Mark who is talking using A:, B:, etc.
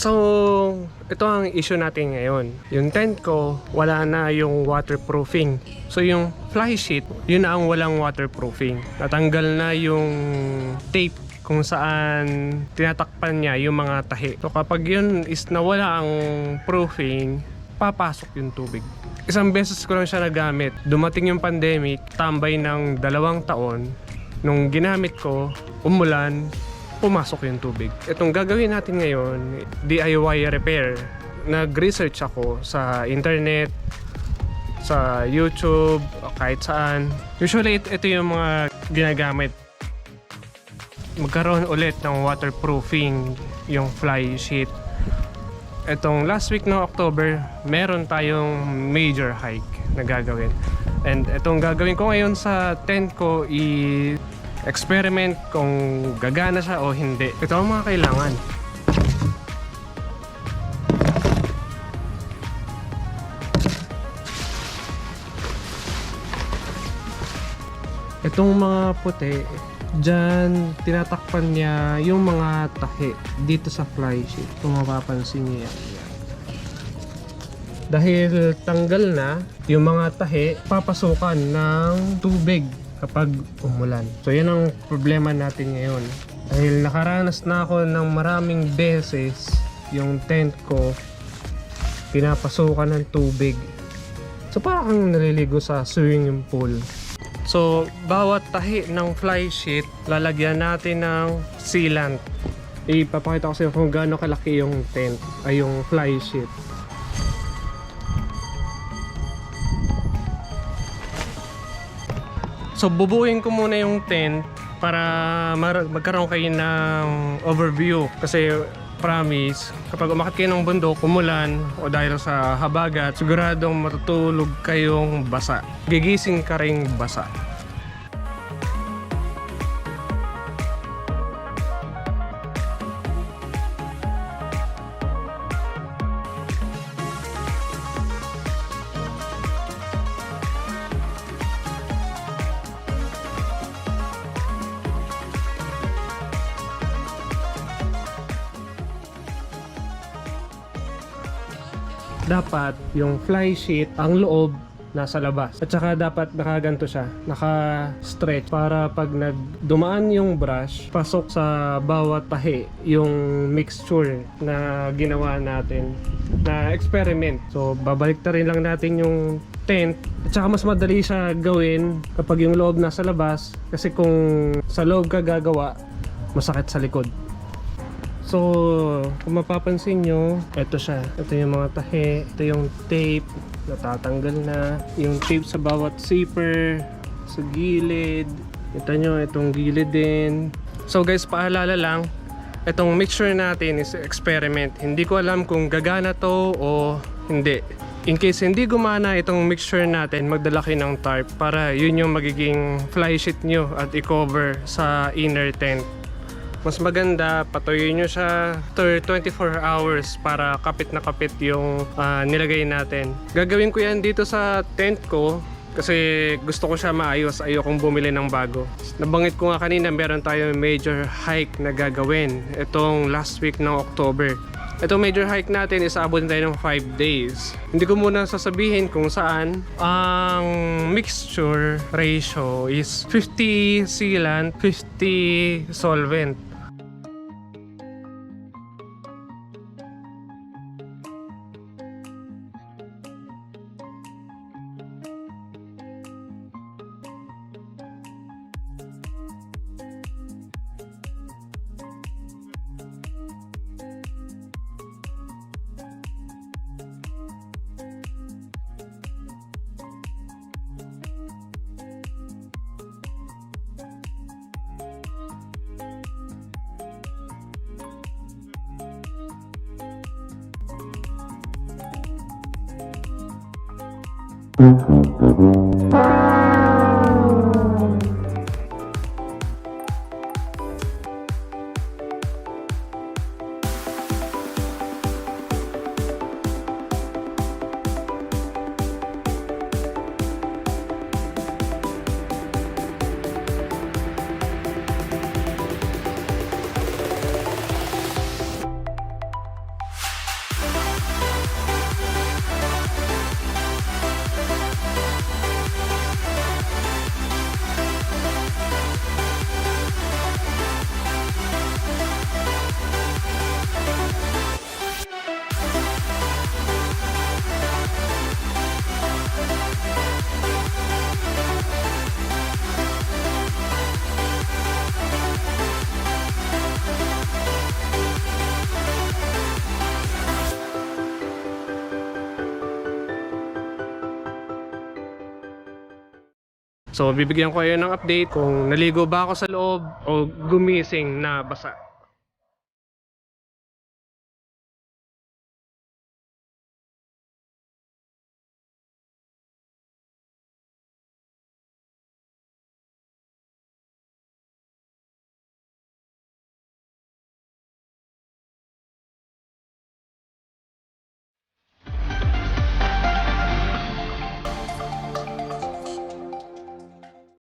A: So, ito ang issue natin ngayon. Yung tent ko, wala na yung waterproofing. So, yung fly sheet, yun na ang walang waterproofing. Natanggal na yung tape kung saan tinatakpan niya yung mga tahi. So, kapag yun is nawala ang proofing, papasok yung tubig. Isang beses ko lang siya nagamit. Dumating yung pandemic, tambay ng 2 taon. Nung ginamit ko, umulan, pumasok yung tubig. Itong gagawin natin ngayon, DIY repair. Nag-research ako sa internet, sa YouTube, o kahit saan. Usually, ito yung mga ginagamit. Magkaroon ulit ng waterproofing yung fly sheet. Itong last week ng October, meron tayong major hike na gagawin. And itong gagawin ko ngayon sa tent ko, experiment kung gagana siya o hindi. Ito ang mga kailangan. Itong mga puti, dyan tinatakpan niya yung mga tahi dito sa fly sheet. Kung mapapansin niyo yan. Dahil tanggal na yung mga tahi, papasukan ng tubig kapag umulan. So yan ang problema natin ngayon. Dahil nakaranas na ako ng maraming beses yung tent ko pinapasukan ng tubig. So parang naliligo sa swimming pool. So bawat tahi ng fly sheet lalagyan natin ng sealant. Ipapakita ko sa inyo kung gaano kalaki yung tent ay yung fly sheet. So bubuin ko muna yung tent para magkaroon kayo ng overview. Kasi promise, kapag umakyat kayo ng bundok, umulan o dahil sa habagat, siguradong matutulog kayong basa. Gigising ka ring basa. Dapat yung fly sheet, ang loob nasa labas. At saka dapat nakaganto siya, naka-stretch para pag nagdumaan yung brush, pasok sa bawat tahi yung mixture na ginawa natin na experiment. So babalik na rin lang natin yung tent. At saka mas madali siya gawin kapag yung loob nasa labas, kasi kung sa loob ka gagawa, masakit sa likod. So, kung mapapansin nyo, ito siya. Ito yung mga tahi, ito yung tape, natatanggal na. Yung tape sa bawat zipper, sa gilid. Kita nyo, itong gilid din. So guys, paalala lang, itong mixture natin is experiment. Hindi ko alam kung gagana to o hindi. In case hindi gumana itong mixture natin, magdala kayo ng tarp para yun yung magiging fly sheet nyo at i-cover sa inner tent. Mas maganda, patuloy nyo siya after 24 hours para kapit na kapit yung nilagay natin. Gagawin ko yan dito sa tent ko kasi gusto ko siya maayos. Ayokong bumili ng bago. Nabanggit ko nga kanina, meron tayong major hike na gagawin itong last week ng October. Itong major hike natin is aabot tayo ng 5 days. Hindi ko muna sasabihin kung saan. Ang mixture ratio is 50 sealant, 50 solvent. So bibigyan ko kayo ng update kung naligo ba ako sa loob o gumising na basa.